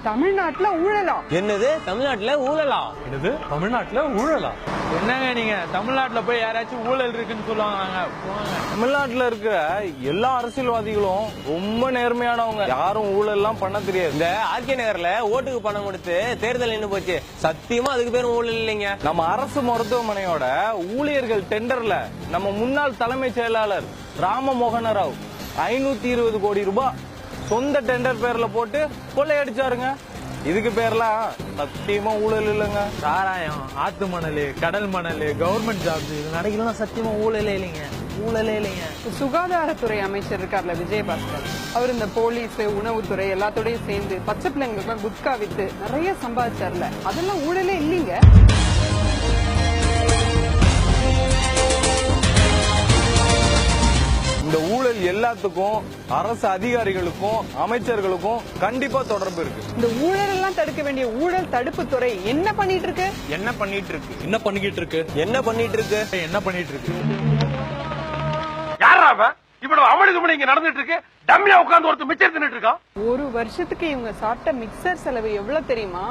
தமிழ்நாட்டுல ஊழலா? என்னது தமிழ்நாட்டுல ஊழலா? என்னது தமிழ்நாட்டுல ஊழலா? என்னங்க நீங்க தமிழ்நாட்டுல போய் யாராச்சும் ஊழல் இருக்குன்னு சொல்லுவாங்க? தமிழ்நாட்டுல இருக்கிற எல்லா அரசியல்வாதிகளும் ரொம்ப நேர்மையானவங்க, யாரும் ஊழல் எல்லாம் பண்ண தெரியாது. இந்த ஆர்கே நகர்ல ஓட்டுக்கு பணம் கொடுத்து தேர்தல் நின்னு போச்சு, சத்தியமா அதுக்கு பேரும் ஊழல் இல்லைங்க. நம்ம அரசு மருத்துவமனையோட ஊழியர்கள் டெண்டர்ல நம்ம முன்னாள் தலைமைச் செயலாளர் ராமமோகன ராவ் 520 கோடி ரூபாய் சொந்த டெண்டர் பேர்ல போட்டு கொள்ளையடிச்சாருங்க. இதுக்கு பேர்லாம் சத்தியமா ஊழல் இல்லைங்க. சாராயம், ஆத்து மணல், கடல் மணல், கவர்மெண்ட் ஜாப்ஸ் இது நடக்கலாம், சத்தியமா ஊழலே இல்லைங்க, ஊழலே இல்லைங்க. சுகாதாரத்துறை அமைச்சர் இருக்கார்ல விஜயபாஸ்கர், அவர் இந்த போலீஸ், உணவுத்துறை எல்லாத்தோடயும் சேர்ந்து பச்சை பிள்ளைங்களுக்கு குட்கா வித்து நிறைய சம்பாதிச்சார்ல, அதெல்லாம் ஊழலே இல்லைங்க. இந்த ஊழல் எல்லாத்துக்கும் அரசு அதிகாரிகளுக்கும் அமைச்சர்களுக்கும் கண்டிப்பா தொடர்பு இருக்கு. இந்த ஊழல் எல்லாம் தடுக்க வேண்டிய ஊழல் தடுப்பு துறை என்ன பண்ணிட்டு இருக்கு? என்ன பண்ணிட்டு இருக்கு? என்ன பண்ணிக்கிட்டு இருக்கு? என்ன பண்ணிட்டு இருக்கு? என்ன பண்ணிட்டு இருக்கு? யாரா அவன்? இவ்வளவு அமளிதுமணி இங்க நடந்துட்டு இருக்கு, டம்மியா உட்கார்ந்து ஒருத்தர் மிச்சர் தின்னுட்டு இருக்கான். ஒரு வருஷத்துக்கு இவங்க சாப்பிட்ட மிக்சர் செலவு எவ்வளவு தெரியுமா?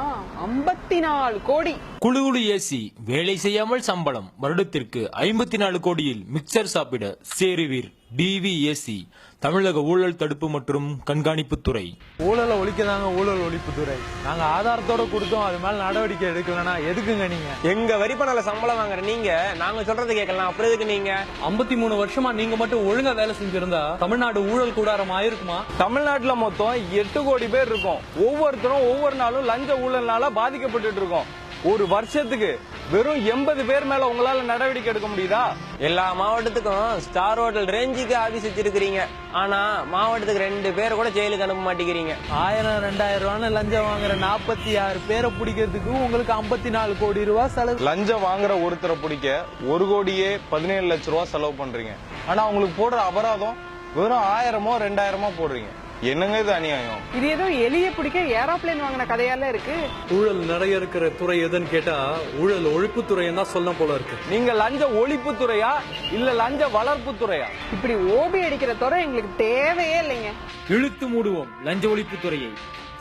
54 கோடி. குழு குழு ஏசி, வேலை செய்யாமல் சம்பளம், வருடத்திற்கு 54 கோடியில் மிக்சர் சாப்பிட சேருவீர். டிவிஏசி, தமிழக ஊழல் தடுப்பு மற்றும் கண்காணிப்பு துறை. ஊழலை ஒழிக்கதாங்க ஊழல் ஒழிப்பு துறை. நாங்க ஆதாரத்தோட கொடுத்தோம், அது மேல நடவடிக்கை எடுக்கலன்னா எதுக்குங்க நீங்க? எங்க வரி பணால சம்பளம் வாங்குற நீங்க நாங்க சொல்றது கேட்கலாம், அப்புறம் எதுக்கு நீங்க? 53 வருஷமா நீங்க மட்டும் ஒழுங்கா வேலை செஞ்சிருந்தா தமிழ்நாடு ஊழல் கூடாரம் ஆயிருக்குமா? தமிழ்நாட்டுல மொத்தம் 8 கோடி பேர் இருக்கோம். ஒவ்வொருத்தரும் ஒவ்வொரு நாளும் லஞ்ச ஊழல்னால பாதிக்கப்பட்டு இருக்கோம். ஒரு வருஷத்துக்கு வெறும் 80 பேர் மேல உங்களால நடவடிக்கை எடுக்க முடியுதா? எல்லா மாவட்டத்துக்கும் ஸ்டார் ஹோட்டல் ரேஞ்சுக்கு ஆபீஸ் வச்சிருக்கீங்க, ஆனா மாவட்டத்துக்கு 2 பேரை கூட ஜெயிலுக்கு அனுப்ப மாட்டேங்கிறீங்க. 1000-2000 ரூபான்னு லஞ்சம் வாங்குற 46 பேரை பிடிக்கிறதுக்கு உங்களுக்கு 54 கோடி ரூபாய் செலவு. லஞ்சம் வாங்குற ஒருத்தரை பிடிக்க 1 கோடியே 17 லட்சம் ரூபாய் செலவு பண்றீங்க. ஆனா உங்களுக்கு போடுற அபராதம் வெறும் 1000மோ 2000மோ போடுறீங்க. என்னங்க இது அநியாயம்? இது ஏதோ எலிய பிடிக்க ஏரோப்ளேன் வாங்கின கதையால இருக்கு. ஊழல் நிறைய இருக்கிற துறை எதுன்னு கேட்டா ஊழல் ஒழிப்பு துறைன்னு தான் சொல்ல போல இருக்கு. நீங்க லஞ்ச ஒழிப்பு துறையா இல்ல லஞ்ச வளர்ப்பு துறையா? இப்படி ஓபி அடிக்கிற துறை எங்களுக்கு தேவையே இல்லைங்க. இழுத்து மூடுவோம் லஞ்ச ஒழிப்பு துறையை.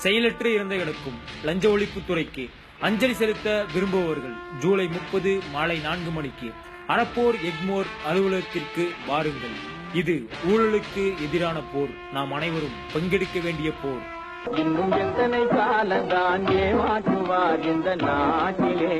செயலற்று இறந்தவர்களுக்கும் லஞ்ச ஒழிப்பு துறைக்கு அஞ்சலி செலுத்த விரும்புபவர்கள் ஜூலை 30 மாலை 4 மணிக்கு அறப்போர் எக்மோர் அலுவலகத்திற்கு வாருங்கள். இது ஊழலுக்கு எதிரான போர். நாம் அனைவரும் பங்கெடுக்க வேண்டிய போர். இன்னும் எத்தனை காலந்தான் ஏமாற்றுவார் இந்த நாட்டிலே?